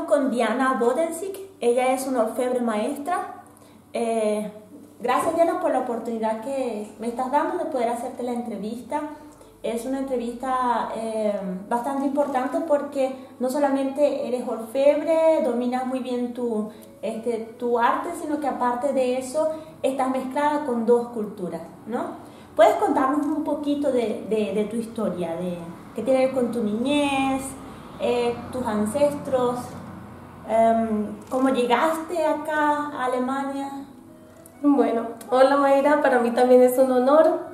con Diana Bodensik. Ella es una orfebre maestra. Gracias, Diana, por la oportunidad que me estás dando de poder hacerte la entrevista. Es una entrevista bastante importante porque no solamente eres orfebre, dominas muy bien tu arte, sino que aparte de eso estás mezclada con dos culturas, ¿no? ¿Puedes contarnos un poquito de tu historia, de qué tiene que ver con tu niñez, tus ancestros, cómo llegaste acá a Alemania? Bueno, hola Mayra, para mí también es un honor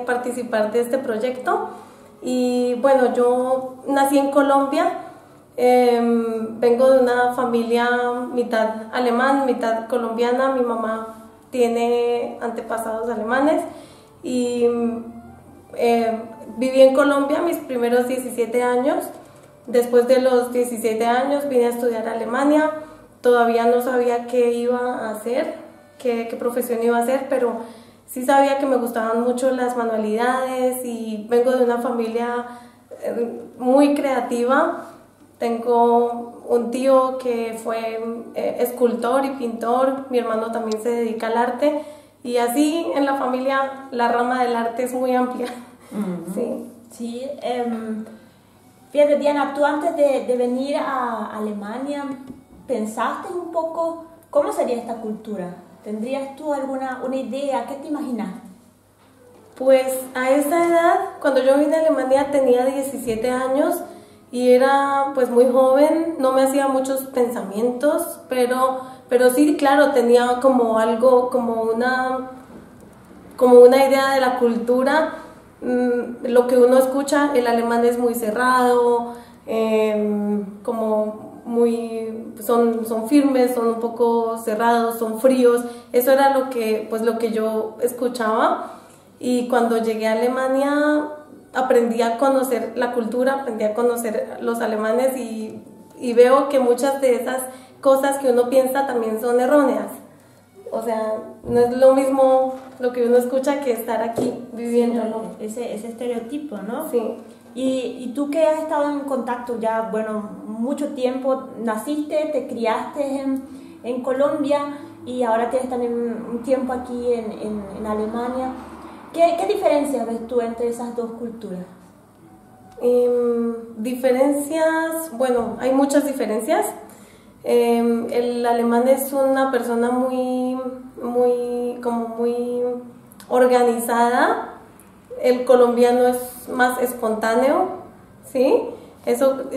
participar de este proyecto. Y bueno, yo nací en Colombia, vengo de una familia mitad alemán, mitad colombiana. Mi mamá tiene antepasados alemanes y viví en Colombia mis primeros 17 años. Después de los 17 años vine a estudiar a Alemania. Todavía no sabía qué iba a hacer, qué profesión iba a hacer, pero sí sabía que me gustaban mucho las manualidades y vengo de una familia muy creativa. Tengo un tío que fue escultor y pintor, mi hermano también se dedica al arte y así en la familia la rama del arte es muy amplia. Sí. Sí, fíjate, Diana, tú antes de venir a Alemania, ¿pensaste un poco cómo sería esta cultura? ¿Tendrías tú una idea? ¿Qué te imaginaste? Pues a esa edad, cuando yo vine a Alemania tenía 17 años y era pues muy joven, no me hacía muchos pensamientos, pero sí, claro, tenía como algo, como una idea de la cultura. Lo que uno escucha, el alemán es muy cerrado, como son firmes, son un poco cerrados, son fríos. Eso era lo que yo escuchaba. Y cuando llegué a Alemania aprendí a conocer la cultura, aprendí a conocer los alemanes y veo que muchas de esas cosas que uno piensa también son erróneas. O sea, no es lo mismo lo que uno escucha que estar aquí viviéndolo. Ese estereotipo, ¿no? Sí. Y tú que has estado en contacto ya, bueno, mucho tiempo, naciste, te criaste en Colombia y ahora tienes también un tiempo aquí en Alemania. ¿Qué diferencias ves tú entre esas dos culturas? Diferencias, bueno, hay muchas diferencias. El alemán es una persona muy organizada. El colombiano es más espontáneo, ¿sí? Eso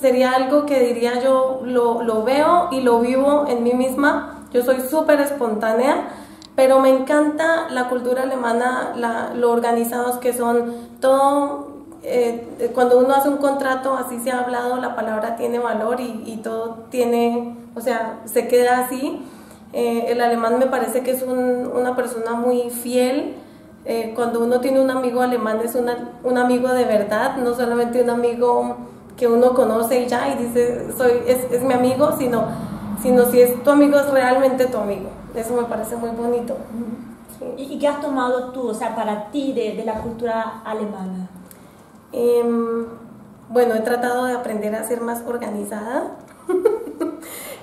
sería algo que diría yo, lo veo y lo vivo en mí misma. Yo soy súper espontánea, pero me encanta la cultura alemana, lo organizados que son, todo. Cuando uno hace un contrato, así se ha hablado, la palabra tiene valor y todo tiene, o sea, se queda así. El alemán me parece que es una persona muy fiel. Cuando uno tiene un amigo alemán es un amigo de verdad, no solamente un amigo que uno conoce y ya y dice es mi amigo, sino si es tu amigo es realmente tu amigo. Eso me parece muy bonito. Sí. ¿Y qué has tomado tú, o sea, para ti de la cultura alemana? Bueno, he tratado de aprender a ser más organizada.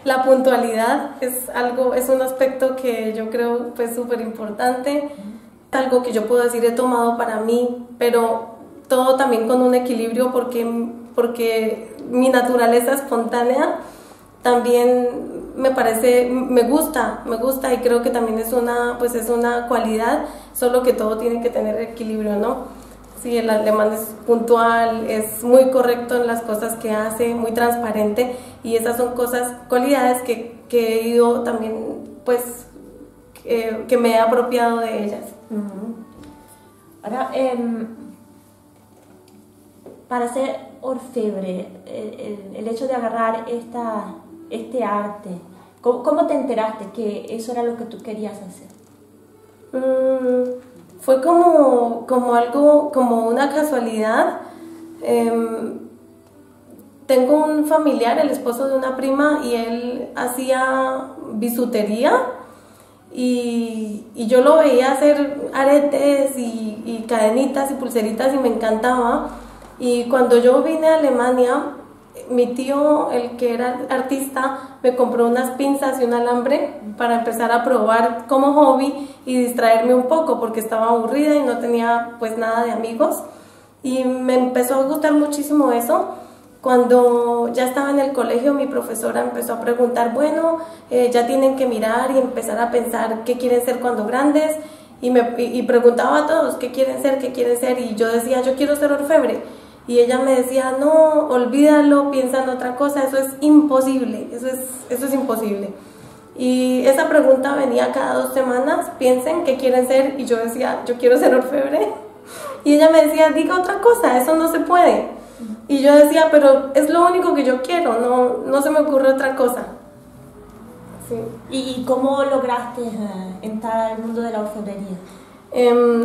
La puntualidad es un aspecto que yo creo pues súper importante. Algo que yo puedo decir he tomado para mí, pero todo también con un equilibrio porque mi naturaleza espontánea también me gusta y creo que también es una cualidad, solo que todo tiene que tener equilibrio, ¿no? Sí, el alemán es puntual, es muy correcto en las cosas que hace, muy transparente y esas son cualidades que he ido también, pues, que me he apropiado de ellas. Ahora, para ser orfebre, el hecho de agarrar este arte, ¿cómo te enteraste que eso era lo que tú querías hacer? Fue como algo, como una casualidad. Tengo un familiar, el esposo de una prima, y él hacía bisutería y yo lo veía hacer aretes y cadenitas y pulseritas y me encantaba. Y cuando yo vine a Alemania mi tío, el que era artista, me compró unas pinzas y un alambre para empezar a probar como hobby y distraerme un poco porque estaba aburrida y no tenía pues nada de amigos, y me empezó a gustar muchísimo eso. Cuando ya estaba en el colegio, mi profesora empezó a preguntar, bueno, ya tienen que mirar y empezar a pensar qué quieren ser cuando grandes, y preguntaba a todos qué quieren ser, y yo decía, yo quiero ser orfebre. Y ella me decía, no, olvídalo, piensa en otra cosa, eso es imposible, eso es imposible. Y esa pregunta venía cada 2 semanas, piensen qué quieren ser, y yo decía, yo quiero ser orfebre. Y ella me decía, diga otra cosa, eso no se puede. Y yo decía, pero es lo único que yo quiero, no se me ocurre otra cosa. Sí. ¿Y cómo lograste entrar al mundo de la orfebrería?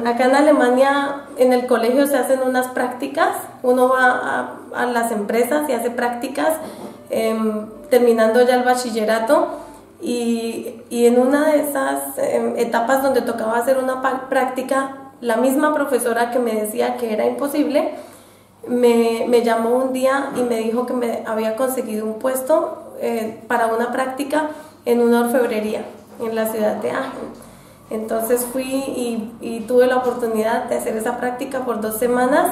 Acá en Alemania, en el colegio se hacen unas prácticas, uno va a las empresas y hace prácticas, terminando ya el bachillerato, y en una de esas etapas donde tocaba hacer una práctica, la misma profesora que me decía que era imposible, me llamó un día y me dijo que me había conseguido un puesto para una práctica en una orfebrería en la ciudad de Aachen. Entonces fui y tuve la oportunidad de hacer esa práctica por 2 semanas,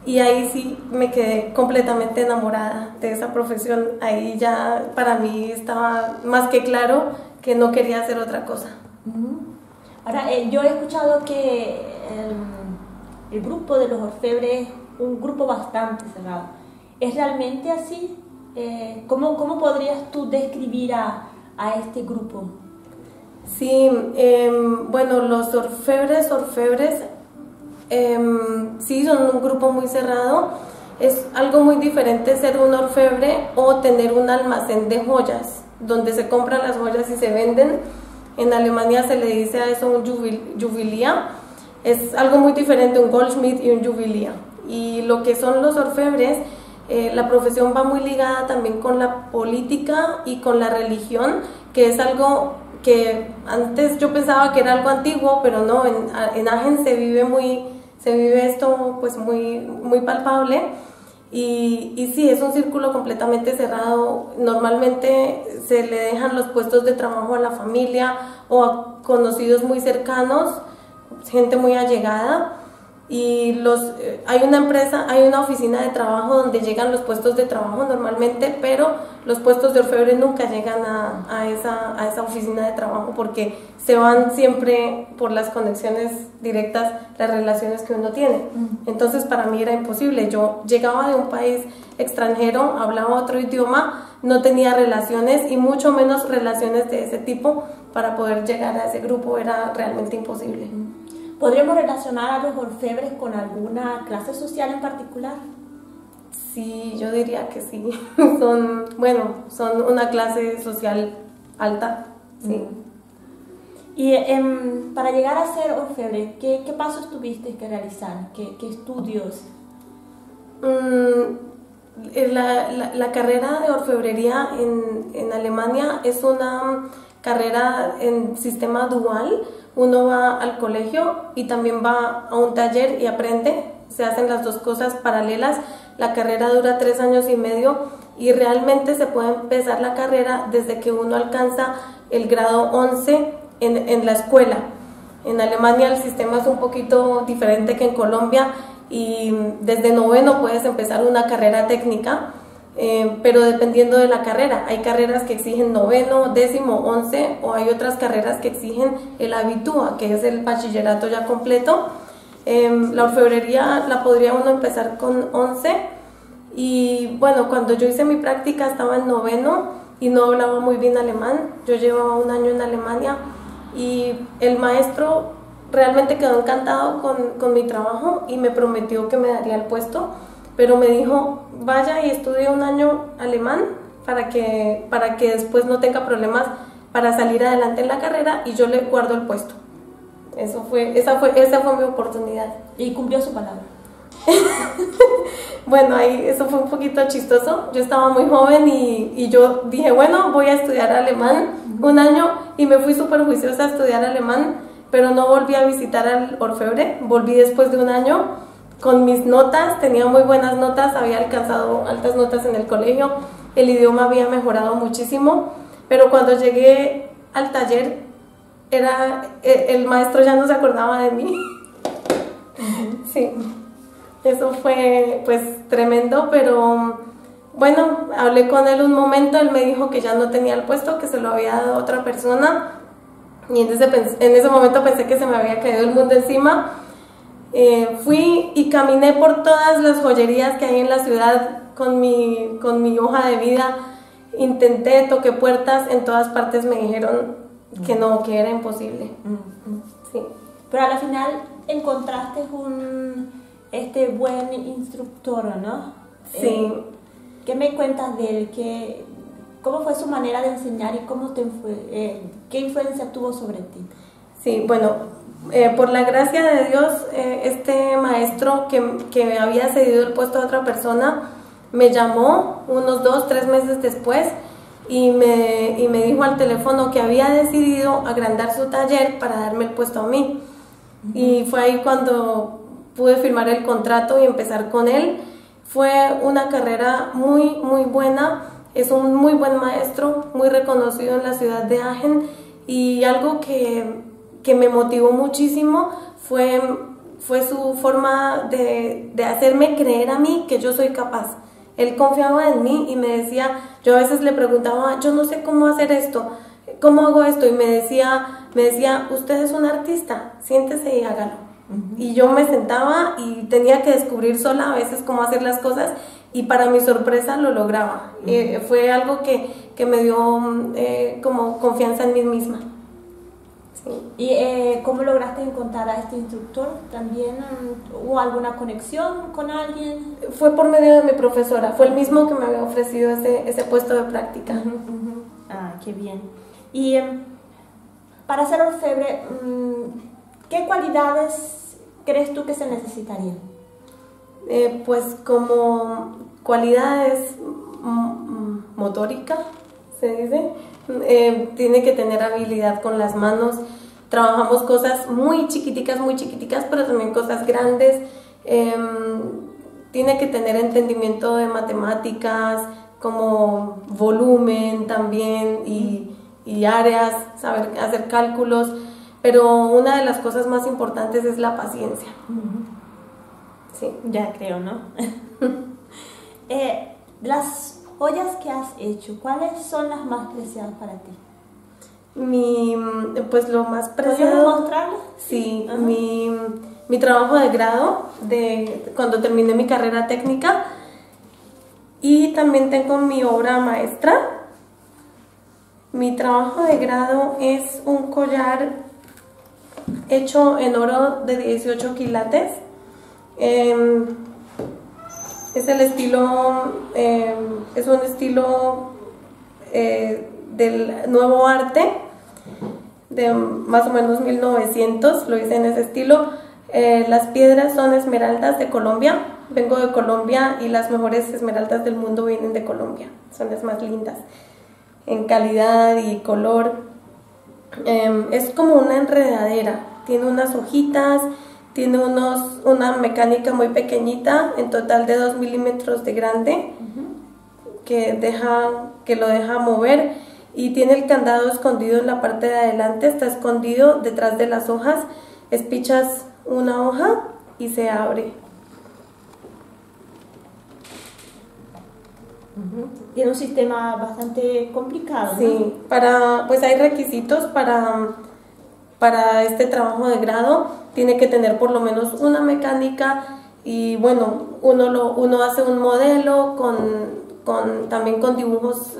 y ahí sí me quedé completamente enamorada de esa profesión. Ahí ya para mí estaba más que claro que no quería hacer otra cosa. Ahora, yo he escuchado que el grupo de los orfebres es un grupo bastante cerrado. ¿Es realmente así? ¿Cómo podrías tú describir a este grupo? Sí, bueno, los orfebres, sí, son un grupo muy cerrado. Es algo muy diferente ser un orfebre o tener un almacén de joyas, donde se compran las joyas y se venden. En Alemania se le dice a eso un Juwelier. Es algo muy diferente un Goldschmied y un Juwelier. Y lo que son los orfebres, la profesión va muy ligada también con la política y con la religión, que es algo que antes yo pensaba que era algo antiguo, pero no, en Aachen se vive esto pues muy palpable, y sí, es un círculo completamente cerrado. Normalmente se le dejan los puestos de trabajo a la familia o a conocidos muy cercanos, gente muy allegada, y hay una oficina de trabajo donde llegan los puestos de trabajo normalmente, pero los puestos de orfebre nunca llegan a esa oficina de trabajo, porque se van siempre por las conexiones directas, las relaciones que uno tiene. Entonces para mí era imposible. Yo llegaba de un país extranjero, hablaba otro idioma, no tenía relaciones, y mucho menos relaciones de ese tipo. Para poder llegar a ese grupo era realmente imposible. ¿Podríamos relacionar a los orfebres con alguna clase social en particular? Sí, yo diría que sí. Son una clase social alta, sí. Y para llegar a ser orfebre, ¿qué pasos tuviste que realizar? ¿Qué estudios? La carrera de orfebrería en Alemania es una carrera en sistema dual. Uno va al colegio y también va a un taller y aprende. Se hacen las 2 cosas paralelas. La carrera dura 3 años y medio, y realmente se puede empezar la carrera desde que uno alcanza el grado 11 en la escuela. En Alemania el sistema es un poquito diferente que en Colombia, y desde 9º puedes empezar una carrera técnica. Pero dependiendo de la carrera, hay carreras que exigen 9º, 10º, 11, o hay otras carreras que exigen el Abitur, que es el bachillerato ya completo. La orfebrería la podría uno empezar con 11, y bueno, cuando yo hice mi práctica estaba en 9º y no hablaba muy bien alemán. Yo llevaba 1 año en Alemania, y el maestro realmente quedó encantado con mi trabajo y me prometió que me daría el puesto. Pero me dijo, vaya y estudie 1 año alemán para que después no tenga problemas para salir adelante en la carrera, y yo le guardo el puesto. Esa fue mi oportunidad. Y cumplió su palabra. Bueno, eso fue un poquito chistoso. Yo estaba muy joven y yo dije, bueno, voy a estudiar alemán 1 año, y me fui súper juiciosa a estudiar alemán, pero no volví a visitar al orfebre. Volví después de 1 año. con mis notas, tenía muy buenas notas, había alcanzado altas notas en el colegio, el idioma había mejorado muchísimo, pero cuando llegué al taller, el maestro ya no se acordaba de mí. Sí, eso fue pues tremendo, pero bueno, hablé con él un momento, él me dijo que ya no tenía el puesto, que se lo había dado a otra persona, y en ese momento pensé que se me había caído el mundo encima. Fui y caminé por todas las joyerías que hay en la ciudad con mi hoja de vida, intenté, toqué puertas, en todas partes me dijeron que no, que era imposible. Sí. Pero a la final encontraste un buen instructor, ¿no? Sí. ¿Qué me cuentas de él? ¿Cómo fue su manera de enseñar y qué influencia tuvo sobre ti? Sí, bueno, por la gracia de Dios, este maestro que había cedido el puesto a otra persona me llamó unos 2-3 meses después y me dijo al teléfono que había decidido agrandar su taller para darme el puesto a mí. Y fue ahí cuando pude firmar el contrato y empezar con él. Fue una carrera muy, muy buena. Es un muy buen maestro, muy reconocido en la ciudad de Agen, y algo que me motivó muchísimo fue su forma de hacerme creer a mí que yo soy capaz. Él confiaba en mí y me decía, yo a veces le preguntaba, yo no sé cómo hacer esto, ¿cómo hago esto? Y me decía, usted es un artista, siéntese y hágalo. Y yo me sentaba y tenía que descubrir sola a veces cómo hacer las cosas, y para mi sorpresa lo lograba. Fue algo que me dio como confianza en mí misma. Sí. ¿Y cómo lograste encontrar a este instructor? ¿También hubo alguna conexión con alguien? Fue por medio de mi profesora, fue el mismo que me había ofrecido ese puesto de práctica. Ah, qué bien. Y para ser orfebre, ¿qué cualidades crees tú que se necesitarían? Pues como cualidades motórica, se dice. Tiene que tener habilidad con las manos. Trabajamos cosas muy chiquiticas, pero también cosas grandes. Tiene que tener entendimiento de matemáticas, como volumen también, y áreas, saber hacer cálculos. Pero una de las cosas más importantes es la paciencia. Sí. Ya creo, ¿no? Las joyas que has hecho, ¿cuáles son las más preciadas para ti? Pues lo más preciado... ¿Podrías mostrarlo? Sí, mi trabajo de grado, cuando terminé mi carrera técnica, y también tengo mi obra maestra. Mi trabajo de grado es un collar hecho en oro de 18 quilates. Es el estilo, es un estilo del nuevo arte, de más o menos 1900, lo hice en ese estilo. Las piedras son esmeraldas de Colombia, vengo de Colombia y las mejores esmeraldas del mundo vienen de Colombia, son las más lindas en calidad y color. Es como una enredadera, tiene unas hojitas, tiene una mecánica muy pequeñita, en total de 2 milímetros de grande, que lo deja mover, y tiene el candado escondido en la parte de adelante, está escondido detrás de las hojas. Espichas una hoja y se abre. Tiene un sistema bastante complicado, ¿no? Sí, pues hay requisitos para este trabajo de grado. Tiene que tener por lo menos una mecánica, y bueno, uno hace un modelo también con dibujos,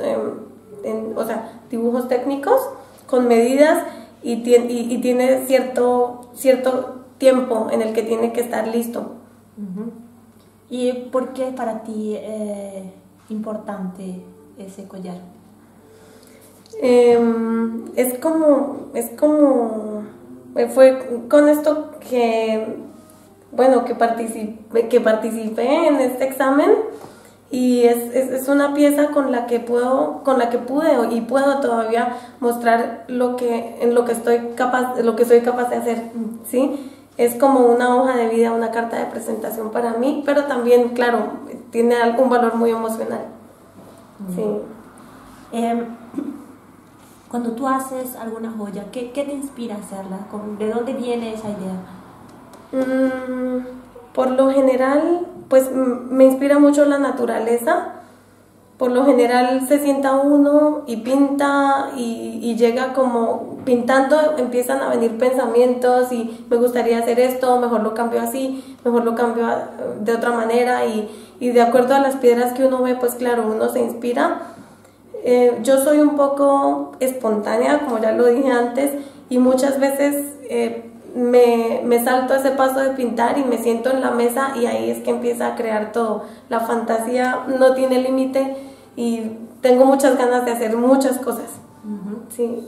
o sea, dibujos técnicos con medidas, y tiene cierto tiempo en el que tiene que estar listo. ¿Y por qué para ti importante ese collar? Fue con esto que participé en este examen, y es una pieza con la que pude y puedo todavía mostrar lo que soy capaz de hacer, ¿sí? Es como una hoja de vida, una carta de presentación para mí, pero también, claro, tiene algún valor muy emocional. Sí. Cuando tú haces alguna joya, ¿qué te inspira a hacerla? ¿De dónde viene esa idea? Por lo general, pues me inspira mucho la naturaleza. Por lo general se sienta uno y pinta y llega como pintando, empiezan a venir pensamientos y me gustaría hacer esto, mejor lo cambio así, mejor lo cambio de otra manera y de acuerdo a las piedras que uno ve, pues claro, uno se inspira. Yo soy un poco espontánea, como ya lo dije antes, y muchas veces me salto ese paso de pintar y me siento en la mesa y ahí es que empieza a crear todo. La fantasía no tiene límite y tengo muchas ganas de hacer muchas cosas. Sí.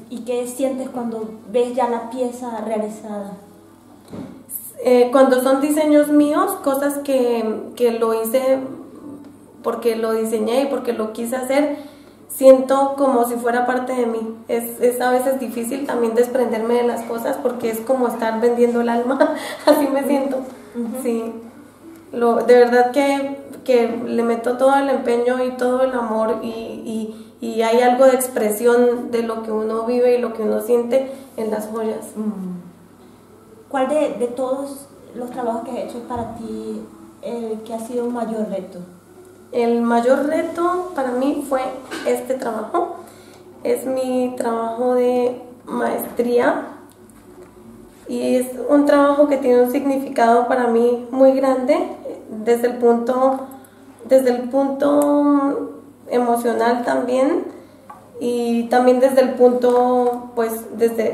¿Y qué sientes cuando ves ya la pieza realizada? Cuando son diseños míos, cosas que lo hice porque lo diseñé y porque lo quise hacer, siento como si fuera parte de mí. Es a veces difícil también desprenderme de las cosas porque es como estar vendiendo el alma, así me siento. Sí. De verdad que le meto todo el empeño y todo el amor y hay algo de expresión de lo que uno vive y lo que uno siente en las joyas. ¿Cuál de todos los trabajos que has hecho para ti el que ha sido un mayor reto? El mayor reto para mí fue este trabajo. Es mi trabajo de maestría y es un trabajo que tiene un significado para mí muy grande desde el punto emocional también y también desde el punto, pues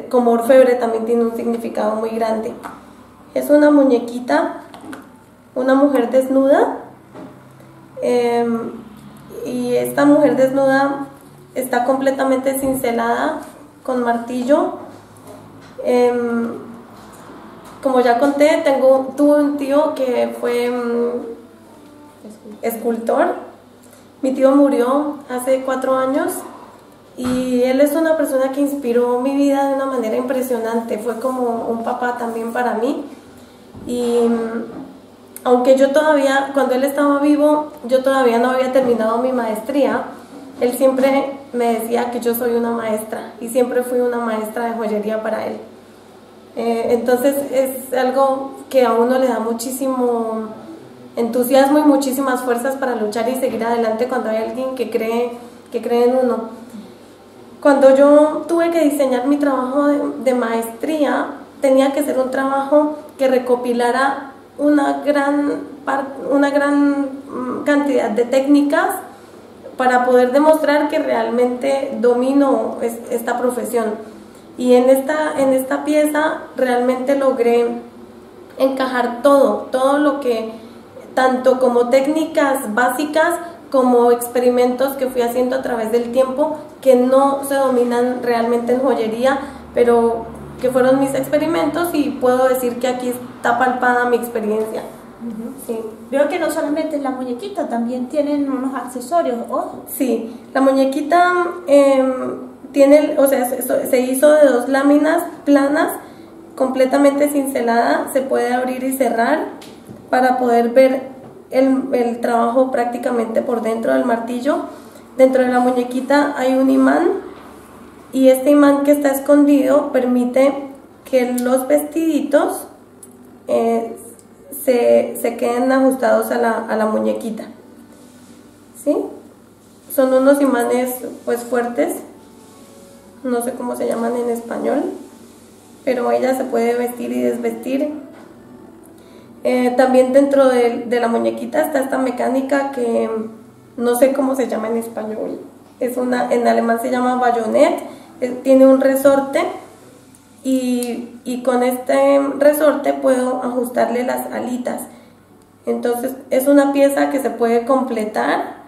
como orfebre también tiene un significado muy grande. Es una muñequita, una mujer desnuda. Y esta mujer desnuda está completamente cincelada con martillo. Como ya conté, tuve un tío que fue escultor. Mi tío murió hace 4 años y él es una persona que inspiró mi vida de una manera impresionante. Fue como un papá también para mí. Y aunque yo todavía, cuando él estaba vivo, yo todavía no había terminado mi maestría, él siempre me decía que yo soy una maestra y siempre fui una maestra de joyería para él. Entonces es algo que a uno le da muchísimo entusiasmo y muchísimas fuerzas para luchar y seguir adelante cuando hay alguien que cree en uno. Cuando yo tuve que diseñar mi trabajo de maestría, tenía que ser un trabajo que recopilara una gran cantidad de técnicas para poder demostrar que realmente domino esta profesión. Y en esta pieza realmente logré encajar todo lo que, tanto como técnicas básicas como experimentos que fui haciendo a través del tiempo, que no se dominan realmente en joyería, pero que fueron mis experimentos y puedo decir que aquí está palpada mi experiencia. Sí. Veo que no solamente la muñequita, también tienen unos accesorios, ¿o? Sí, la muñequita se hizo de 2 láminas planas, completamente cincelada, se puede abrir y cerrar para poder ver el trabajo prácticamente por dentro del martillo. Dentro de la muñequita hay un imán y este imán que está escondido permite que los vestiditos se queden ajustados a la muñequita. ¿Sí? Son unos imanes pues fuertes, no sé cómo se llaman en español, pero ella se puede vestir y desvestir. También dentro de la muñequita está esta mecánica que no sé cómo se llama en español, en alemán se llama bayonet. Tiene un resorte y con este resorte puedo ajustarle las alitas. Entonces es una pieza que se puede completar,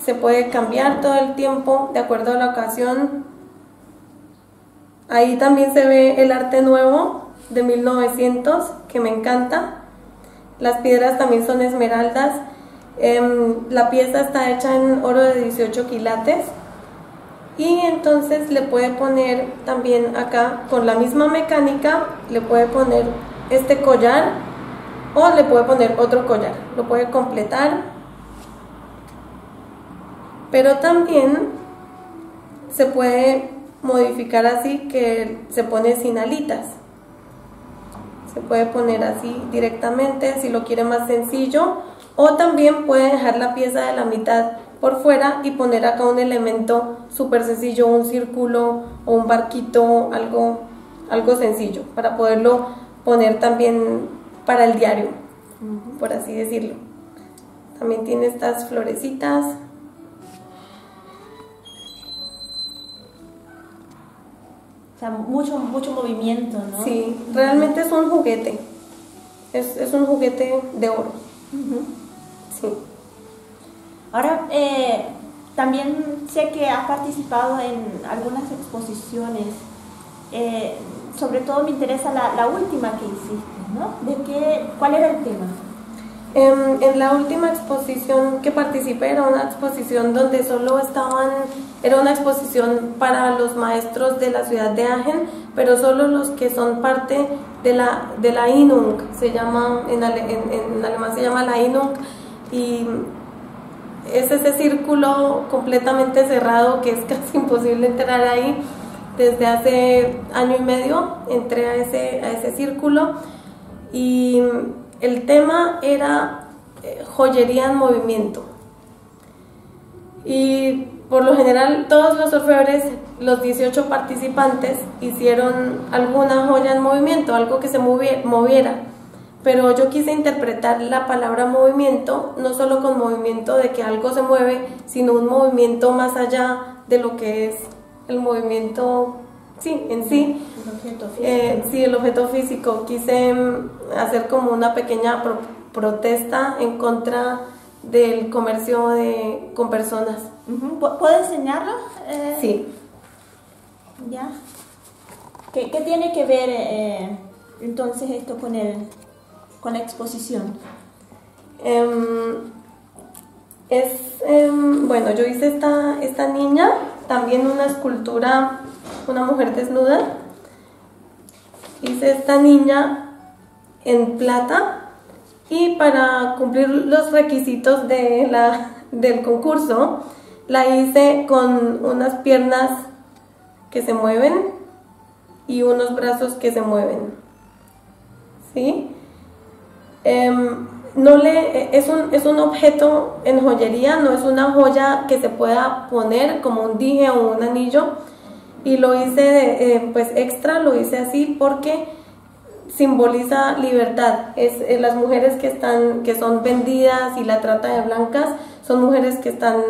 se puede cambiar todo el tiempo de acuerdo a la ocasión. Ahí también se ve el arte nuevo de 1900 que me encanta. Las piedras también son esmeraldas. La pieza está hecha en oro de 18 quilates. Y entonces le puede poner también acá, con la misma mecánica, le puede poner este collar o le puede poner otro collar, lo puede completar. Pero también se puede modificar así, que se pone sin alitas. Se puede poner así directamente si lo quiere más sencillo, o también puede dejar la pieza de la mitad por fuera y poner acá un elemento súper sencillo, un círculo o un barquito, algo sencillo, para poderlo poner también para el diario, por así decirlo. También tiene estas florecitas. O sea, mucho movimiento, ¿no? Sí, realmente es un juguete. Es un juguete de oro. Sí. Ahora, también sé que has participado en algunas exposiciones. Sobre todo me interesa la última que hiciste, ¿no? ¿Cuál era el tema? En la última exposición que participé era una exposición donde era una exposición para los maestros de la ciudad de Agen, pero solo los que son parte de la Innung, en alemán se llama la Innung, y es ese círculo completamente cerrado que es casi imposible entrar ahí. Desde hace año y medio entré a ese círculo y el tema era joyería en movimiento. Y por lo general todos los orfebres, los 18 participantes, hicieron alguna joya en movimiento, algo que se moviera. Pero yo quise interpretar la palabra movimiento no solo con movimiento de que algo se mueve, sino un movimiento más allá de lo que es el movimiento en sí. El objeto físico. Sí, el objeto físico. Quise hacer como una pequeña protesta en contra del comercio con personas. ¿Puedo enseñarlo? Sí. ¿Ya? ¿Qué tiene que ver entonces esto con la exposición? Bueno, yo hice esta niña, también una escultura, una mujer desnuda. Hice esta niña en plata y para cumplir los requisitos del concurso la hice con unas piernas que se mueven y unos brazos que se mueven. ¿Sí? Es un objeto en joyería, no es una joya que se pueda poner como un dije o un anillo, y lo hice pues extra, lo hice así porque simboliza libertad. Las mujeres que son vendidas y la trata de blancas son mujeres que están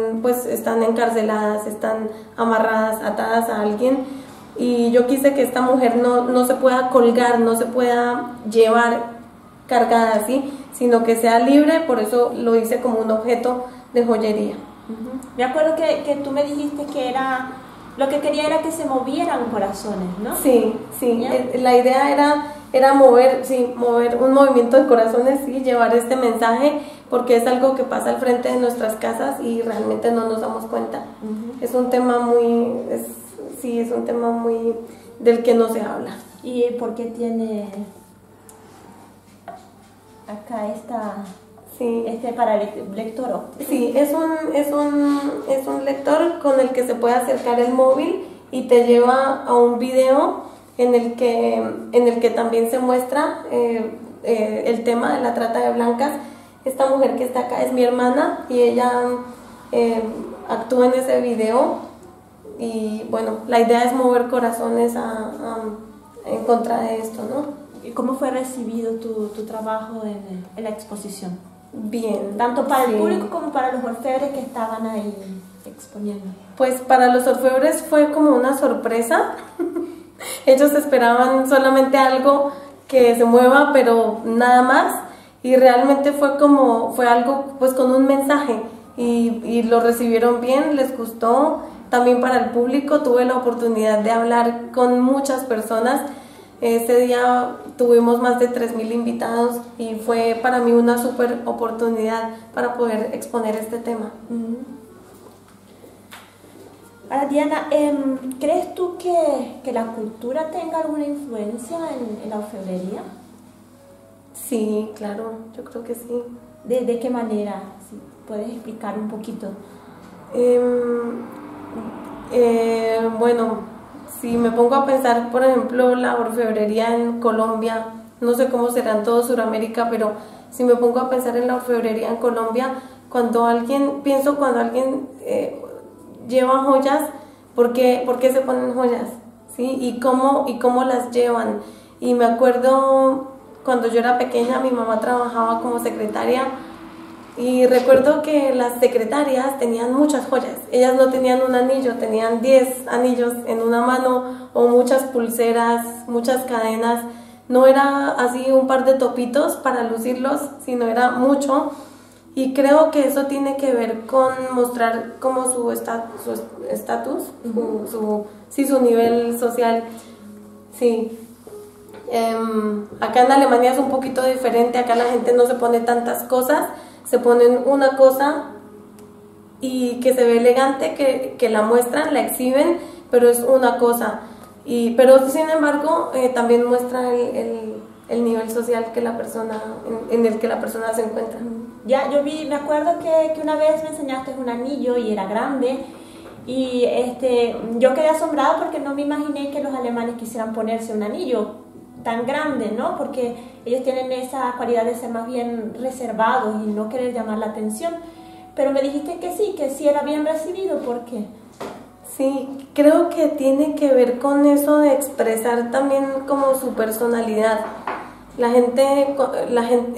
encarceladas, están amarradas, atadas a alguien, y yo quise que esta mujer no se pueda colgar, no se pueda llevar cargada así, sino que sea libre. Por eso lo hice como un objeto de joyería. Me acuerdo que tú me dijiste que lo que quería era que se movieran corazones, ¿no? Sí. La idea era mover un movimiento de corazones y llevar este mensaje, porque es algo que pasa al frente de nuestras casas y realmente no nos damos cuenta. Es un tema es un tema muy del que no se habla. ¿Y por qué tiene acá este para lector? Sí, es un lector con el que se puede acercar el móvil y te lleva a un video en el que también se muestra el tema de la trata de blancas. Esta mujer que está acá es mi hermana y ella actúa en ese video, y bueno, la idea es mover corazones en contra de esto, ¿no? ¿Y cómo fue recibido tu trabajo en la exposición? Bien. Tanto para el público como para los orfebres que estaban ahí exponiendo. Pues para los orfebres fue como una sorpresa. Ellos esperaban solamente algo que se mueva, pero nada más. Y realmente fue algo pues con un mensaje, y lo recibieron bien, les gustó. También para el público tuve la oportunidad de hablar con muchas personas. Ese día tuvimos más de 3.000 invitados y fue para mí una súper oportunidad para poder exponer este tema. Ahora, Diana, ¿crees tú que la cultura tenga alguna influencia en la orfebrería? Sí, claro, yo creo que sí. ¿De qué manera? Si puedes explicar un poquito. Bueno, si me pongo a pensar, por ejemplo, la orfebrería en Colombia, no sé cómo será en todo Sudamérica, pero si me pongo a pensar en la orfebrería en Colombia, cuando alguien lleva joyas, ¿por qué se ponen joyas? ¿Sí? ¿Y cómo las llevan? Y me acuerdo cuando yo era pequeña, mi mamá trabajaba como secretaria y recuerdo que las secretarias tenían muchas joyas. Ellas no tenían un anillo, tenían 10 anillos en una mano o muchas pulseras, muchas cadenas. No era así un par de topitos para lucirlos, sino era mucho. Y creo que eso tiene que ver con mostrar como su estatus, su nivel social. Sí. Acá en Alemania es un poquito diferente, acá la gente no se pone tantas cosas, se ponen una cosa y que se ve elegante, que la muestran, la exhiben, pero es una cosa. Pero sin embargo también muestra el nivel social que la persona, en el que la persona se encuentra. Ya, me acuerdo que una vez me enseñaste un anillo y era grande y yo quedé asombrada porque no me imaginé que los alemanes quisieran ponerse un anillo tan grande, ¿no? Porque ellos tienen esa cualidad de ser más bien reservados y no querer llamar la atención. Pero me dijiste que sí era bien recibido, ¿por qué? Sí, creo que tiene que ver con eso de expresar también como su personalidad. La gente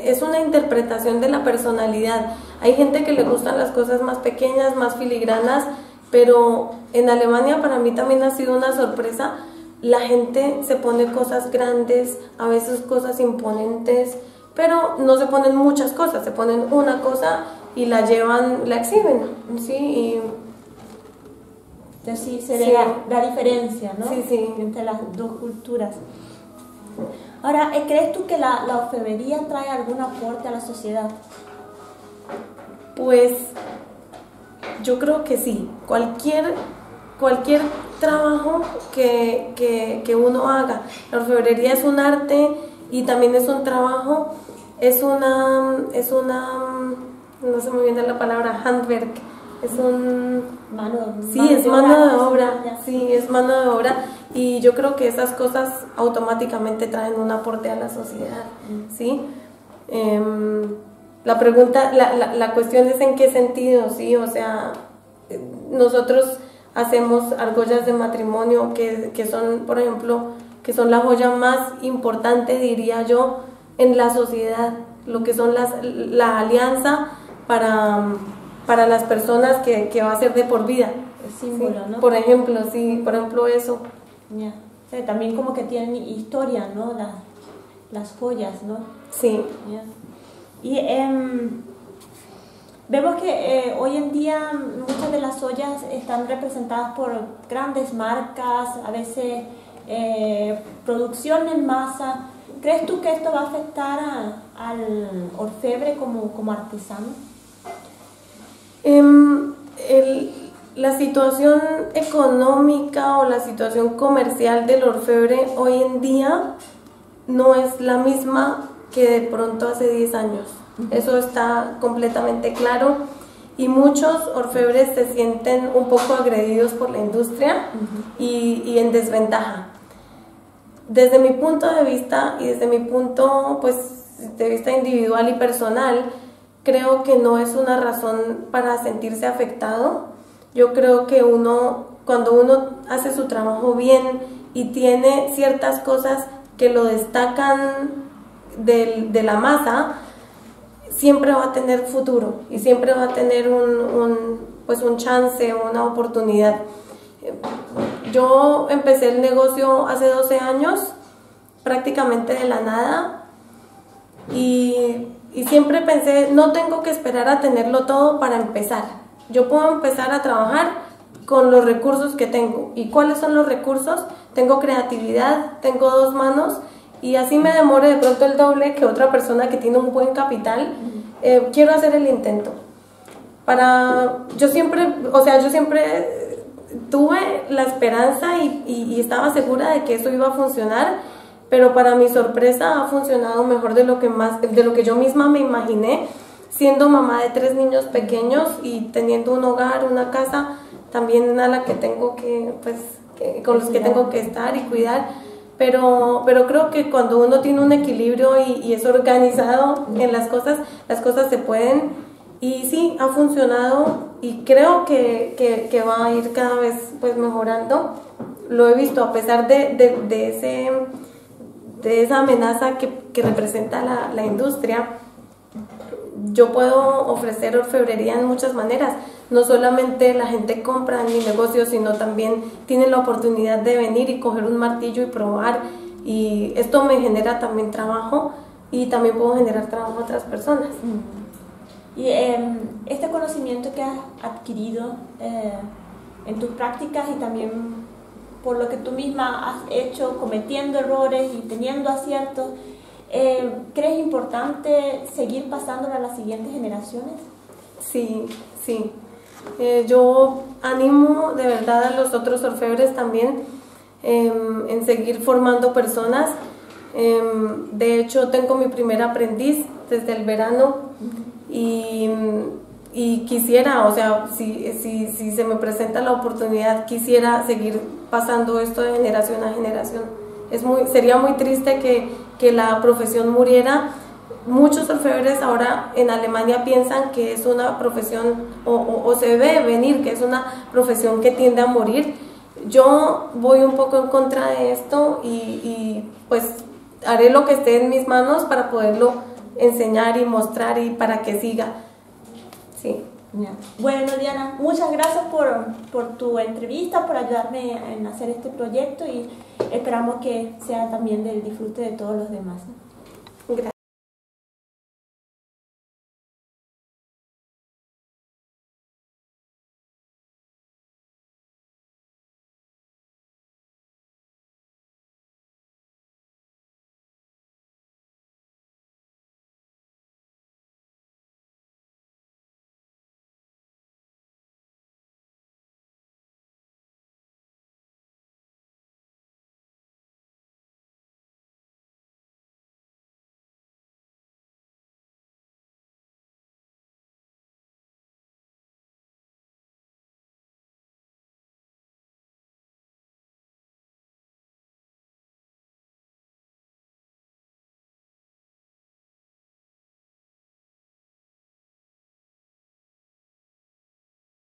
es una interpretación de la personalidad. Hay gente que le gustan las cosas más pequeñas, más filigranas, pero en Alemania para mí también ha sido una sorpresa. La gente se pone cosas grandes, a veces cosas imponentes, pero no se ponen muchas cosas, se ponen una cosa y la llevan, la exhiben, ¿sí? Entonces sí se ve la diferencia, ¿no? Sí. Entre las dos culturas. Ahora, ¿crees tú que la orfebrería trae algún aporte a la sociedad? Pues yo creo que sí. Cualquier trabajo que uno haga. La orfebrería es un arte y también es un trabajo, es una no se me viene la palabra, handwerk. Es mano de obra. Sí, es mano de obra. Y yo creo que esas cosas automáticamente traen un aporte a la sociedad, ¿sí? La pregunta, la cuestión es en qué sentido, ¿sí? O sea, nosotros hacemos argollas de matrimonio que son, por ejemplo, que son la joya más importante, diría yo, en la sociedad, lo que son la alianza para las personas que va a ser de por vida. El símbolo, ¿sí? ¿no? Por ejemplo eso. Yeah. O sea, también como que tienen historia, ¿no? Las joyas, ¿no? Sí. Yeah. Y vemos que hoy en día muchas de las joyas están representadas por grandes marcas, a veces producción en masa. ¿Crees tú que esto va a afectar al orfebre como artesano? La situación económica o la situación comercial del orfebre hoy en día no es la misma que de pronto hace 10 años. Eso está completamente claro y muchos orfebres se sienten un poco agredidos por la industria y en desventaja. Desde mi punto de vista y desde mi punto de vista individual y personal, creo que no es una razón para sentirse afectado. Yo creo que cuando uno hace su trabajo bien y tiene ciertas cosas que lo destacan de la masa, siempre va a tener futuro y siempre va a tener un chance, una oportunidad. Yo empecé el negocio hace 12 años, prácticamente de la nada, y siempre pensé, no tengo que esperar a tenerlo todo para empezar. Yo puedo empezar a trabajar con los recursos que tengo. ¿Y cuáles son los recursos? Tengo creatividad, tengo 2 manos, y así me demore de pronto el doble que otra persona que tiene un buen capital. Quiero hacer el intento. Yo siempre tuve la esperanza y estaba segura de que eso iba a funcionar, pero para mi sorpresa ha funcionado mejor de lo que yo misma me imaginé, siendo mamá de 3 niños pequeños y teniendo un hogar, una casa también a la que tengo con los que tengo que estar y cuidar. Pero creo que cuando uno tiene un equilibrio y es organizado en las cosas se pueden. Y sí, ha funcionado y creo que va a ir cada vez pues mejorando. Lo he visto a pesar de esa amenaza que representa la industria. Yo puedo ofrecer orfebrería en muchas maneras. No solamente la gente compra en mi negocio, sino también tiene la oportunidad de venir y coger un martillo y probar. Y esto me genera también trabajo y también puedo generar trabajo a otras personas. Y este conocimiento que has adquirido en tus prácticas y también por lo que tú misma has hecho, cometiendo errores y teniendo aciertos, ¿crees importante seguir pasándolo a las siguientes generaciones? Sí. Yo animo de verdad a los otros orfebres también en seguir formando personas. De hecho, tengo mi primer aprendiz desde el verano y quisiera, o sea, si se me presenta la oportunidad, quisiera seguir pasando esto de generación a generación. Sería muy triste que la profesión muriera. Muchos orfebres ahora en Alemania piensan que es una profesión, o se ve venir, que es una profesión que tiende a morir. Yo voy un poco en contra de esto y pues haré lo que esté en mis manos para poderlo enseñar y mostrar y para que siga. Sí. Bueno, Diana, muchas gracias por tu entrevista, por ayudarme en hacer este proyecto y esperamos que sea también del disfrute de todos los demás.